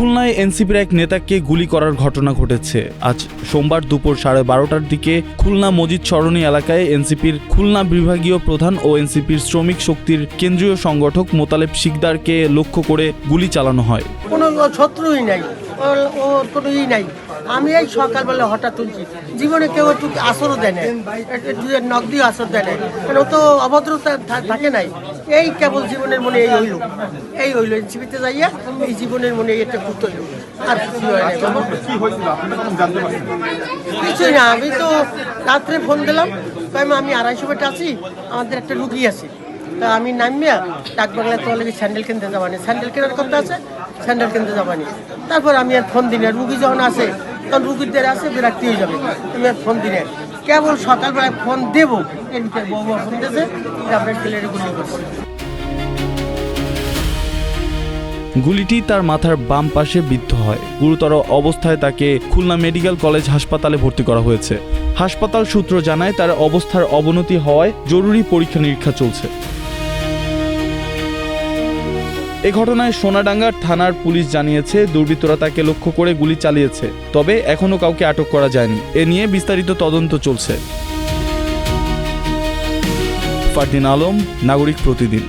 খুলনায় এনসিপির এক নেতাকে গুলি করার ঘটনা ঘটেছে। আজ সোমবার দুপুর 12:30টার দিকে খুলনা মজিদ সরণি এলাকায় এনসিপির খুলনা বিভাগীয় প্রধান ও এনসিপির শ্রমিক শক্তির কেন্দ্রীয় সংগঠক মোতালেব শিকদারকে লক্ষ্য করে গুলি চালানো হয়। কোনো শত্রুই নাই, ওর কোনো ই নাই। আমি এই সকালবেলা হঠাৎ তুলছি, জীবনে কেউ একটু আসরও দেয় না, নখ দিয়ে আসর দেয় না, মানে ও তো অভদ্রতা থাকে নাই। এই কেবল জীবনের মনে এই হইল এনসিপিতে যাইয়া এই জীবনের মনে এটা করতে হইল। আর কিছু হয় না, কিছুই না। আমি তো রাত্রে ফোন দিলাম, আমি 250 বেটা আছি, আমাদের একটা রুগী আছে। তা আমি নামিয়া ডাক বাংলায় তো অলরেডি স্যান্ডেল কিনতে যাবানি, স্যান্ডেল কেনার কথা আছে, স্যান্ডেল কিনতে যাবানি। তারপর আমি আর ফোন দিই না, রুগী যখন আসে তখন রুগীদের আসে বিরক্তি হয়ে যাবে, আমি আর ফোন দিই না। কেবল সকালবেলায় ফোন দেবো, এর ভিতরে বউ ফোন দিয়েছে, আপনার ছেলের গুলি করছে। গুলিটি তার মাথার বাম পাশে বিদ্ধ হয়। গুরুতর অবস্থায় তাকে খুলনা মেডিকেল কলেজ হাসপাতালে ভর্তি করা হয়েছে। হাসপাতাল সূত্র জানায় তার অবস্থার অবনতি হওয়ায় জরুরি পরীক্ষা নিরীক্ষা চলছে। এ ঘটনায় সোনাডাঙ্গা থানার পুলিশ জানিয়েছে দুর্বৃত্তরা তাকে লক্ষ্য করে গুলি চালিয়েছে, তবে এখনও কাউকে আটক করা যায়নি। এ নিয়ে বিস্তারিত তদন্ত চলছে। ফারদিন আলম, নাগরিক প্রতিদিন।